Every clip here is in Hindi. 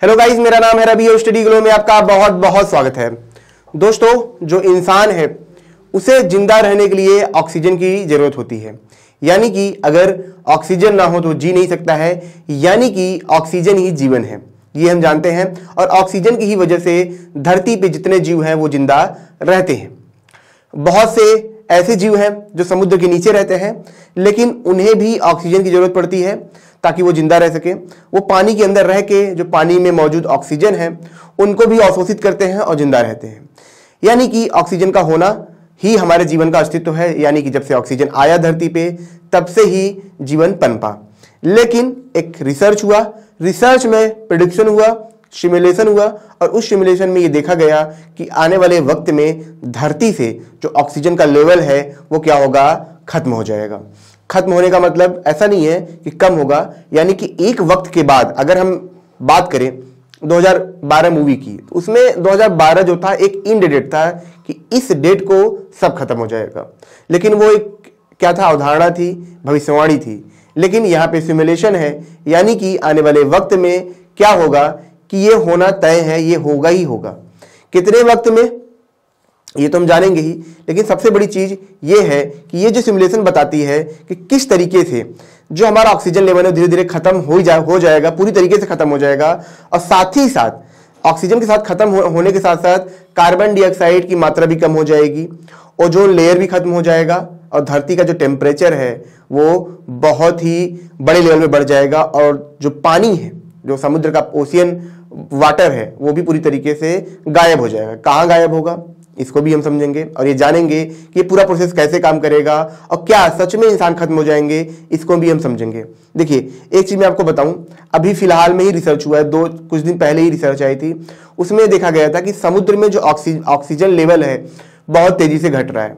हेलो गाइस, मेरा नाम है रवि और स्टडी ग्लो में आपका बहुत बहुत स्वागत है। दोस्तों, जो इंसान है उसे जिंदा रहने के लिए ऑक्सीजन की जरूरत होती है। यानी कि अगर ऑक्सीजन ना हो तो जी नहीं सकता है, यानी कि ऑक्सीजन ही जीवन है, ये हम जानते हैं। और ऑक्सीजन की ही वजह से धरती पे जितने जीव हैं वो जिंदा रहते हैं। बहुत से ऐसे जीव हैं जो समुद्र के नीचे रहते हैं, लेकिन उन्हें भी ऑक्सीजन की जरूरत पड़ती है ताकि वो जिंदा रह सके। वो पानी के अंदर रह के जो पानी में मौजूद ऑक्सीजन है उनको भी अवशोषित करते हैं और जिंदा रहते हैं। यानी कि ऑक्सीजन का होना ही हमारे जीवन का अस्तित्व है। यानी कि जब से ऑक्सीजन आया धरती पे तब से ही जीवन पनपा। लेकिन एक रिसर्च में प्रेडिक्शन हुआ, सिमुलेशन हुआ, और उस सिमुलेशन में ये देखा गया कि आने वाले वक्त में धरती से जो ऑक्सीजन का लेवल है वो क्या होगा, खत्म हो जाएगा। खत्म होने का मतलब ऐसा नहीं है कि कम होगा, यानी कि एक वक्त के बाद अगर हम बात करें 2012 मूवी की, तो उसमें 2012 जो था एक एंड डेट था कि इस डेट को सब खत्म हो जाएगा। लेकिन वो एक क्या था, अवधारणा थी, भविष्यवाणी थी। लेकिन यहाँ पे सिमुलेशन है, यानी कि आने वाले वक्त में क्या होगा कि ये होना तय है, ये होगा ही होगा। कितने वक्त में ये तो हम जानेंगे ही, लेकिन सबसे बड़ी चीज ये है कि ये जो सिमुलेशन बताती है कि किस तरीके से जो हमारा ऑक्सीजन लेवल है धीरे धीरे खत्म हो जाएगा, पूरी तरीके से खत्म हो जाएगा। और साथ ही साथ ऑक्सीजन के साथ खत्म होने के साथ साथ कार्बन डाइऑक्साइड की मात्रा भी कम हो जाएगी, ओजोन लेयर भी खत्म हो जाएगा, और धरती का जो टेम्परेचर है वो बहुत ही बड़े लेवल में बढ़ जाएगा। और जो पानी है, जो समुद्र का ओशियन वाटर है, वो भी पूरी तरीके से गायब हो जाएगा। कहाँ गायब होगा इसको भी हम समझेंगे, और ये जानेंगे कि ये पूरा प्रोसेस कैसे काम करेगा, और क्या सच में इंसान खत्म हो जाएंगे, इसको भी हम समझेंगे। देखिए, एक चीज मैं आपको बताऊं, अभी फिलहाल में ही रिसर्च हुआ है, कुछ दिन पहले ही रिसर्च आई थी। उसमें देखा गया था कि समुद्र में जो ऑक्सीजन लेवल है बहुत तेजी से घट रहा है।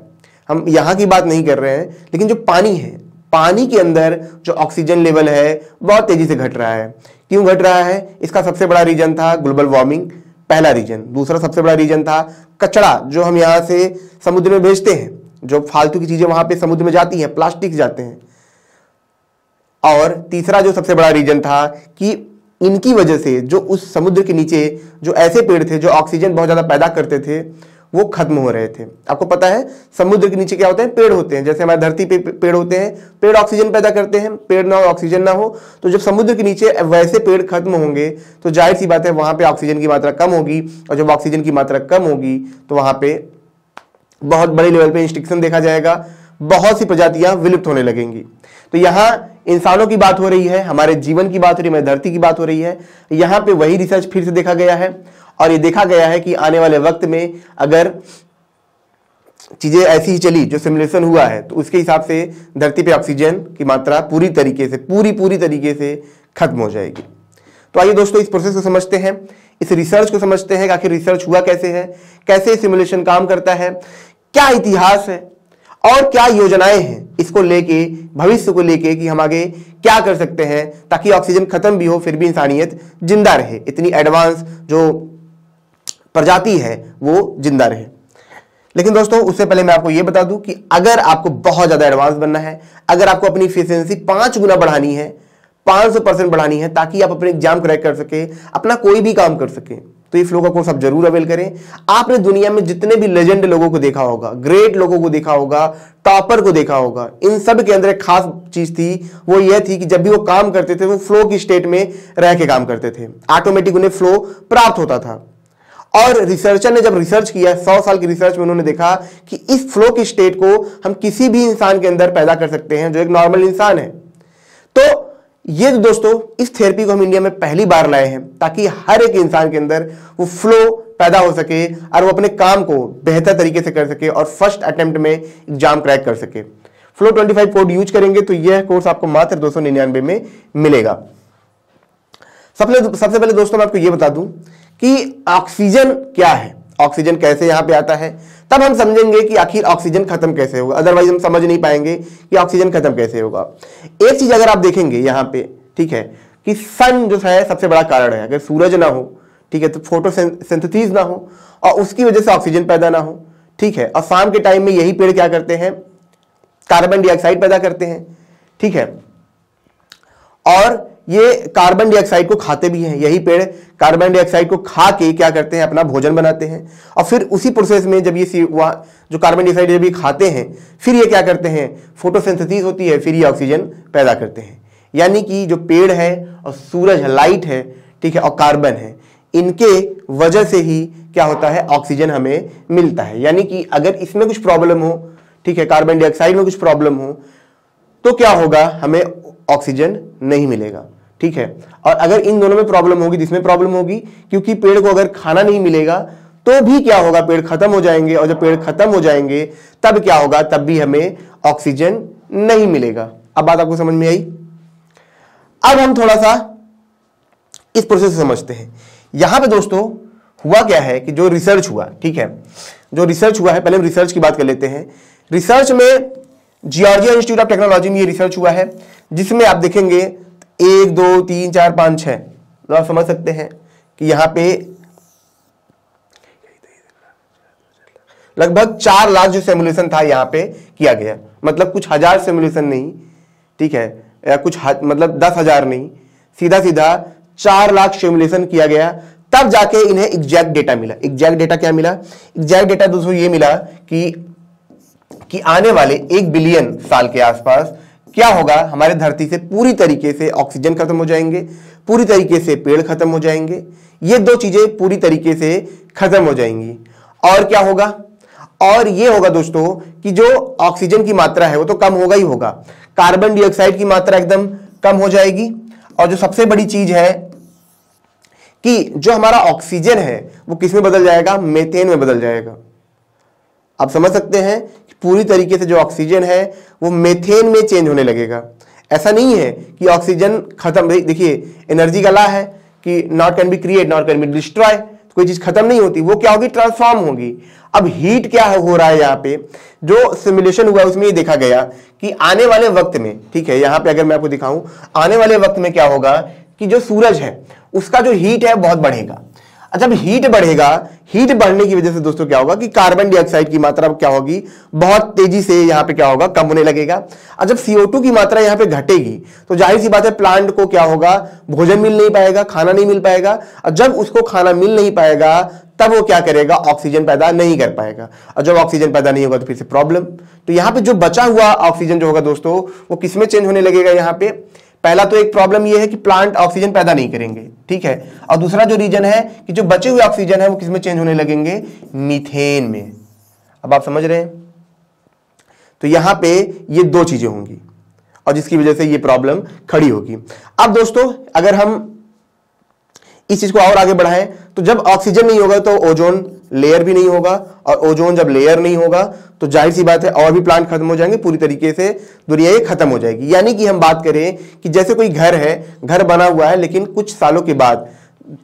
हम यहाँ की बात नहीं कर रहे हैं, लेकिन जो पानी है, पानी के अंदर जो ऑक्सीजन लेवल है बहुत तेजी से घट रहा है। क्यों घट रहा है? इसका सबसे बड़ा रीजन था ग्लोबल वार्मिंग, पहला रीजन। दूसरा सबसे बड़ा रीजन था कचरा जो हम यहां से समुद्र में भेजते हैं, जो फालतू की चीजें वहां पे समुद्र में जाती हैं, प्लास्टिक जाते हैं। और तीसरा जो सबसे बड़ा रीजन था कि इनकी वजह से जो उस समुद्र के नीचे जो ऐसे पेड़ थे जो ऑक्सीजन बहुत ज्यादा पैदा करते थे वो खत्म हो रहे थे। आपको पता है समुद्र के नीचे क्या होते हैं, पेड़ होते हैं। जैसे हमारी धरती पे पेड़ होते हैं, पेड़ ऑक्सीजन पैदा करते हैं, पेड़ ना हो ऑक्सीजन ना हो, तो जब समुद्र के नीचे वैसे पेड़ खत्म होंगे तो जाहिर सी बात है वहां पे ऑक्सीजन की मात्रा कम होगी, और जब ऑक्सीजन की मात्रा कम होगी तो वहां पे बहुत बड़े लेवल पे एक्सटिंक्शन देखा जाएगा, बहुत सी प्रजातियां विलुप्त होने लगेंगी। तो यहाँ इंसानों की बात हो रही है, हमारे जीवन की बात हो रही है, हमारी धरती की बात हो रही है। यहाँ पे वही रिसर्च फिर से देखा गया है, और ये देखा गया है कि आने वाले वक्त में अगर चीजें ऐसी ही चली जो सिमुलेशन हुआ है तो उसके हिसाब से धरती पे ऑक्सीजन की मात्रा पूरी तरीके से खत्म हो जाएगी। तो आइए दोस्तों, इस प्रोसेस को समझते हैं, इस रिसर्च को समझते हैं कि आखिर रिसर्च हुआ कैसे है, कैसे सिमुलेशन काम करता है, क्या इतिहास है और क्या योजनाएं हैं इसको लेके, भविष्य को लेके कि हम आगे क्या कर सकते हैं ताकि ऑक्सीजन खत्म भी हो फिर भी इंसानियत जिंदा रहे, इतनी एडवांस जो प्रजाति है वो जिंदा रहे। लेकिन दोस्तों, उससे पहले मैं आपको यह बता दूं कि अगर आपको बहुत ज्यादा एडवांस बनना है, अगर आपको अपनी एफिशिएंसी 5 गुना बढ़ानी है, 500% बढ़ानी है, ताकि आप अपने एग्जाम क्रैक कर सके, अपना कोई भी काम कर सके, तो ये फ्लो का कोर्स आप जरूर अवेल करें। आपने दुनिया में जितने भी लेजेंड लोगों को देखा होगा, ग्रेट लोगों को देखा होगा, टॉपर को देखा होगा, इन सब के अंदर एक खास चीज थी, वो यह थी कि जब भी वो काम करते थे वो फ्लो की स्टेट में रह के काम करते थे, ऑटोमेटिक उन्हें फ्लो प्राप्त होता था। और रिसर्चर ने जब रिसर्च किया, 100 साल की रिसर्च में उन्होंने देखा कि इस फ्लो की स्टेट को हम किसी भी इंसान के अंदर पैदा कर सकते हैं जो एक नॉर्मल इंसान है। तो ये दोस्तों, इस थेरेपी को हम इंडिया में पहली बार लाए हैं ताकि हर एक इंसान के अंदर वो फ्लो पैदा हो सके और वो अपने काम को बेहतर तरीके से कर सके और फर्स्ट अटेम्प्ट में एग्जाम क्रैक कर सके। फ्लो 25 कोड यूज करेंगे तो यह कोर्स आपको मात्र 299 में मिलेगा। सबसे पहले दोस्तों मैं आपको यह बता दूं कि ऑक्सीजन क्या है, ऑक्सीजन कैसे यहां पे आता है, तब हम समझेंगे कि आखिर ऑक्सीजन खत्म कैसे होगा। अदरवाइज हम समझ नहीं पाएंगे कि ऑक्सीजन खत्म कैसे होगा। एक चीज अगर आप देखेंगे यहां पे, ठीक है, कि सन जो है सबसे बड़ा कारण है। अगर सूरज ना हो, ठीक है, तो फोटोसिंथेसिस ना हो और उसकी वजह से ऑक्सीजन पैदा ना हो, ठीक है, और शाम के टाइम में यही पेड़ क्या करते हैं, कार्बन डाइऑक्साइड पैदा करते हैं, ठीक है। और ये कार्बन डाइऑक्साइड को खाते भी हैं। यही पेड़ कार्बन डाइऑक्साइड को खा के क्या करते हैं, अपना भोजन बनाते हैं, और फिर उसी प्रोसेस में जब ये जो कार्बन डाइऑक्साइड जब ये खाते हैं, फिर ये क्या करते हैं, फोटोसिंथेसिस होती है, फिर ये ऑक्सीजन पैदा करते हैं। यानी कि जो पेड़ है और सूरज है, लाइट है, ठीक है, और कार्बन है, इनके वजह से ही क्या होता है, ऑक्सीजन हमें मिलता है। यानी कि अगर इसमें कुछ प्रॉब्लम हो, ठीक है, कार्बन डाइऑक्साइड में कुछ प्रॉब्लम हो, तो क्या होगा, हमें ऑक्सीजन नहीं मिलेगा, ठीक है। और अगर इन दोनों में प्रॉब्लम होगी, जिसमें प्रॉब्लम होगी, क्योंकि पेड़ को अगर खाना नहीं मिलेगा तो भी क्या होगा, पेड़ खत्म हो जाएंगे, और जब पेड़ खत्म हो जाएंगे तब क्या होगा, तब भी हमें ऑक्सीजन नहीं मिलेगा। अब बात आपको समझ में आई। अब हम थोड़ा सा इस प्रोसेस को समझते हैं। यहां पे दोस्तों हुआ क्या है कि जो रिसर्च हुआ, ठीक है, जो रिसर्च हुआ है, पहले हम रिसर्च की बात कर लेते हैं। रिसर्च में जॉर्जिया इंस्टीट्यूट ऑफ टेक्नोलॉजी में ये रिसर्च हुआ है, जिसमें आप देखेंगे 1 2 3 4 5 6, तो आप समझ सकते हैं कि यहां पे लगभग 4 लाख जो सिमुलेशन था यहां पे किया गया। मतलब कुछ हजार सिमुलेशन नहीं, ठीक है, या कुछ मतलब 10,000 नहीं, सीधा सीधा 4 लाख सिमुलेशन किया गया, तब जाके इन्हें एग्जैक्ट डेटा मिला। एग्जैक्ट डेटा क्या मिला, एग्जैक्ट डेटा दोस्तों ये मिला कि आने वाले 1 बिलियन साल के आसपास क्या होगा, हमारे धरती से पूरी तरीके से ऑक्सीजन खत्म हो जाएंगे, पूरी तरीके से पेड़ खत्म हो जाएंगे, ये 2 चीजें पूरी तरीके से खत्म हो जाएंगी। और क्या होगा, और ये होगा दोस्तों कि जो ऑक्सीजन की मात्रा है वो तो कम होगा ही होगा, कार्बन डाइऑक्साइड की मात्रा एकदम कम हो जाएगी, और जो सबसे बड़ी चीज है कि जो हमारा ऑक्सीजन है वो किस में बदल जाएगा, मीथेन में बदल जाएगा। आप समझ सकते हैं कि पूरी तरीके से जो ऑक्सीजन है वो मीथेन में चेंज होने लगेगा। ऐसा नहीं है कि ऑक्सीजन खत्म, देखिए एनर्जी का लॉ है कि not can be create not can be destroy, कोई चीज खत्म नहीं होती, वो क्या होगी, ट्रांसफॉर्म होगी। अब हीट क्या हो रहा है, यहाँ पे जो सिमुलेशन हुआ उसमें ये देखा गया कि आने वाले वक्त में, ठीक है, यहाँ पे अगर मैं आपको दिखाऊं, आने वाले वक्त में क्या होगा कि जो सूरज है उसका जो हीट है बहुत बढ़ेगा। जब हीट बढ़ेगा, हीट बढ़ने की वजह से दोस्तों क्या होगा कि कार्बन डाइऑक्साइड की मात्रा क्या होगी, बहुत तेजी से यहाँ पे क्या होगा, कम होने लगेगा। और जब CO2 की मात्रा यहाँ पे घटेगी तो जाहिर सी बात है प्लांट को क्या होगा, भोजन मिल नहीं पाएगा, खाना नहीं मिल पाएगा, और जब उसको खाना मिल नहीं पाएगा तब वो क्या करेगा, ऑक्सीजन पैदा नहीं कर पाएगा, और जब ऑक्सीजन पैदा नहीं होगा तो फिर से प्रॉब्लम। तो यहाँ पे जो बचा हुआ ऑक्सीजन जो होगा दोस्तों वो किसमें चेंज होने लगेगा, यहाँ पे पहला तो एक प्रॉब्लम ये है कि प्लांट ऑक्सीजन पैदा नहीं करेंगे, ठीक है, और दूसरा जो रीजन है कि जो बचे हुए ऑक्सीजन है वो किसमें चेंज होने लगेंगे, मीथेन में। अब आप समझ रहे हैं, तो यहां पे ये 2 चीजें होंगी और जिसकी वजह से ये प्रॉब्लम खड़ी होगी। अब दोस्तों अगर हम इस चीज को और आगे बढ़ाएं तो जब ऑक्सीजन नहीं होगा तो ओजोन लेयर भी नहीं होगा, और ओजोन जब लेयर नहीं होगा तो जाहिर सी बात है और भी प्लांट खत्म हो जाएंगे, पूरी तरीके से दुनिया ये खत्म हो जाएगी। यानी कि हम बात करें कि जैसे कोई घर है, घर बना हुआ है, लेकिन कुछ सालों के बाद,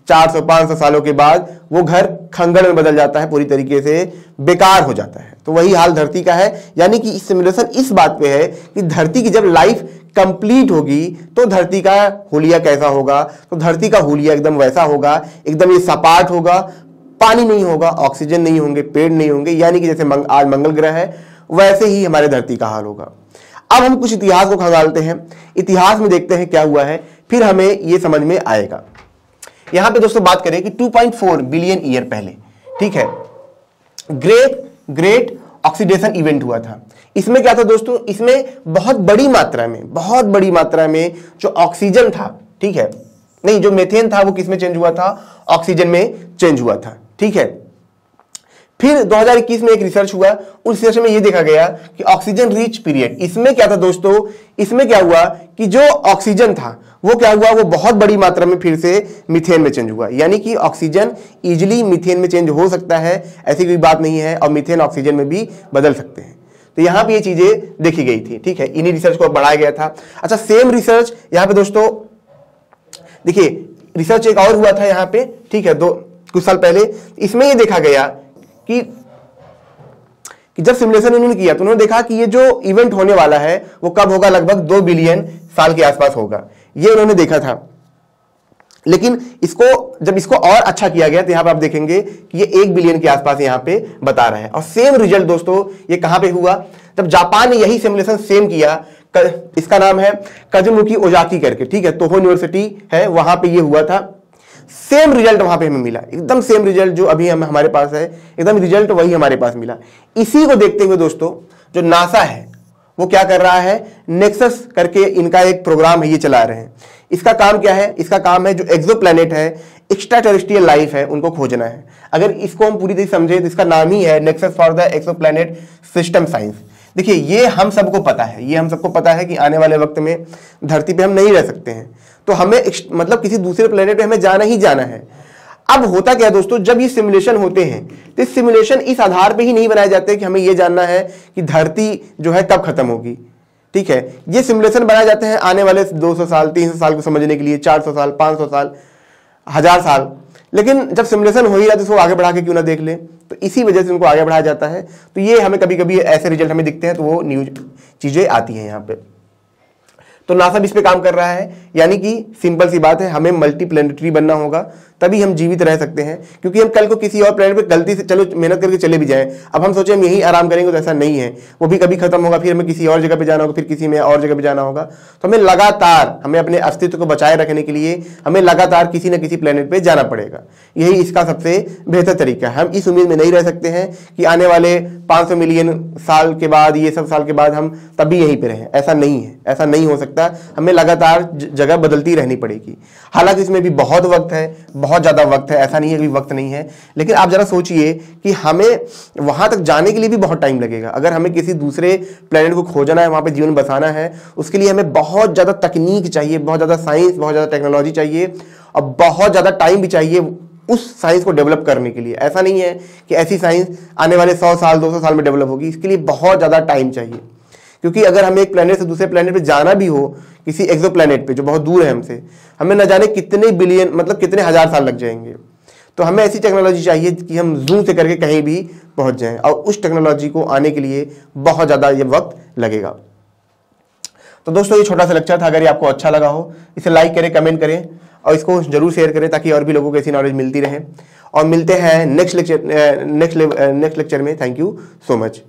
400-500 सालों के बाद वो घर खंडर में बदल जाता है, पूरी तरीके से बेकार हो जाता है। तो वही हाल धरती का है। यानी कि इस सिमुलेशन इस बात पे है कि धरती की जब लाइफ कंप्लीट होगी तो धरती का हुलिया कैसा होगा, तो धरती का हुलिया एकदम वैसा होगा, एकदम ये सपाट होगा, पानी नहीं होगा, ऑक्सीजन नहीं होंगे, पेड़ नहीं होंगे। यानी कि जैसे आज मंगल ग्रह है वैसे ही हमारे धरती का हाल होगा। अब हम कुछ इतिहास को खंगालते हैं, इतिहास में देखते हैं क्या हुआ है, फिर हमें यह समझ में आएगा। यहां पे दोस्तों बात करें कि 2.4 बिलियन ईयर पहले, ठीक है, ग्रेट ऑक्सीडेशन इवेंट हुआ था। इसमें क्या था दोस्तों, इसमें बहुत बड़ी मात्रा में जो ऑक्सीजन था, ठीक है, नहीं, जो मीथेन था वो किसमें चेंज हुआ था, ऑक्सीजन में चेंज हुआ था, ठीक है। फिर 2021 में एक रिसर्च हुआ, उस रिसर्च में यह देखा गया कि ऑक्सीजन रिच पीरियड, इसमें क्या था दोस्तों, इसमें क्या हुआ कि जो ऑक्सीजन था वो क्या हुआ, वो बहुत बड़ी मात्रा में फिर से मीथेन में चेंज हुआ। यानी कि ऑक्सीजन इजीली मीथेन में चेंज हो सकता है, ऐसी कोई बात नहीं है, और मीथेन ऑक्सीजन में भी बदल सकते हैं। तो यहां पे ये चीजें देखी गई थी, ठीक है, इन्हीं रिसर्च को बढ़ाया गया था। अच्छा, सेम रिसर्च यहां पे दोस्तों देखिए, रिसर्च एक और हुआ था यहां पे, ठीक है, कुछ साल पहले। इसमें यह देखा गया कि जब सिमुलेशन उन्होंने किया तो उन्होंने देखा कि ये जो इवेंट होने वाला है वो कब होगा, लगभग 2 बिलियन साल के आसपास होगा, ये उन्होंने देखा था। लेकिन जब इसको और अच्छा किया गया तो यहां पे आप देखेंगे कि ये 1 बिलियन के आसपास यहां पे बता रहा है। और सेम रिजल्ट दोस्तों ये कहां पे हुआ, जब जापान ने यही सिमुलेशन सेम किया, इसका नाम है कजुमुकी ओजाकी करके, ठीक है, तोहो यूनिवर्सिटी है, वहां पे ये हुआ था। सेम रिजल्ट वहां पे हमें मिला, एकदम सेम रिजल्ट जो अभी हमारे पास है, एकदम रिजल्ट वही हमारे पास मिला। इसी को देखते हुए दोस्तों जो नासा है वो क्या कर रहा है, नेक्सस करके इनका एक प्रोग्राम है, ये चला रहे हैं। इसका काम क्या है, इसका काम है जो एक्सोप्लैनेट है, एक्स्ट्रा टेरेस्ट्रियल लाइफ है, उनको खोजना है। अगर इसको हम पूरी तरह समझे तो इसका नाम ही है nexus for the exoplanet system science. देखिए ये हम सबको पता है, ये हम सबको पता है कि आने वाले वक्त में धरती पे हम नहीं रह सकते हैं, तो हमें मतलब किसी दूसरे प्लेनेट पे हमें जाना ही जाना है। अब होता क्या है दोस्तों, जब ये सिमुलेशन होते हैं तो इस सिमुलेशन इस आधार पे ही नहीं बनाए जाते कि हमें ये जानना है कि धरती जो है कब खत्म होगी, ठीक है। ये सिमुलेशन बनाए जाते हैं आने वाले 200 साल 300 साल को समझने के लिए, 400 साल 500 साल 1000 साल। लेकिन जब सिमुलेशन हो ही रहा है तो उसको आगे बढ़ा के क्यों ना देख ले, तो इसी वजह से उनको आगे बढ़ाया जाता है। तो ये हमें कभी कभी ऐसे रिजल्ट हमें दिखते हैं, तो वो न्यूज चीजें आती हैं यहाँ पे। तो नासा भी इस पे काम कर रहा है, यानी कि सिंपल सी बात है, हमें मल्टी प्लेनेटरी बनना होगा, तभी हम जीवित रह सकते हैं। क्योंकि हम कल को किसी और प्लेनेट पे गलती से चलो मेहनत करके चले भी जाएं, अब हम सोचे हम यहीं आराम करेंगे, तो ऐसा नहीं है, वो भी कभी खत्म होगा, फिर हमें किसी और जगह पे जाना होगा, फिर किसी में और जगह पे जाना होगा। तो हमें लगातार, हमें अपने अस्तित्व को बचाए रखने के लिए हमें लगातार किसी न किसी प्लेनेट पे जाना पड़ेगा। यही इसका सबसे बेहतर तरीका है। हम इस उम्मीद में नहीं रह सकते हैं कि आने वाले 500 मिलियन साल के बाद, ये सब साल के बाद हम तभी यहीं पे रहें, ऐसा नहीं है, ऐसा नहीं हो सकता। हमें लगातार जगह बदलती रहनी पड़ेगी। हालांकि इसमें भी बहुत वक्त है, बहुत ज्यादा वक्त है, ऐसा नहीं है कि वक्त नहीं है। लेकिन आप जरा सोचिए कि हमें वहां तक जाने के लिए भी बहुत टाइम लगेगा। अगर हमें किसी दूसरे प्लेनेट को खोजना है, वहां पे जीवन बसाना है, उसके लिए हमें बहुत ज्यादा तकनीक चाहिए, बहुत ज्यादा साइंस, बहुत ज्यादा टेक्नोलॉजी चाहिए, और बहुत ज्यादा टाइम भी चाहिए उस साइंस को डेवलप करने के लिए। ऐसा नहीं है कि ऐसी साइंस आने वाले 100 साल 200 साल में डेवलप होगी, इसके लिए बहुत ज्यादा टाइम चाहिए। क्योंकि अगर हमें एक प्लेनेट से दूसरे प्लेनेट पे जाना भी हो, किसी एक्सोप्लैनेट पे जो बहुत दूर है हमसे, हमें न जाने कितने बिलियन, मतलब कितने हजार साल लग जाएंगे। तो हमें ऐसी टेक्नोलॉजी चाहिए कि हम जूम से करके कहीं भी पहुंच जाएं, और उस टेक्नोलॉजी को आने के लिए बहुत ज्यादा ये वक्त लगेगा। तो दोस्तों ये छोटा सा लेक्चर था। अगर ये आपको अच्छा लगा हो, इसे लाइक करें, कमेंट करें, और इसको जरूर शेयर करें, ताकि और भी लोगों को ऐसी नॉलेज मिलती रहे। और मिलते हैं नेक्स्ट लेक्चर में। Thank you so much.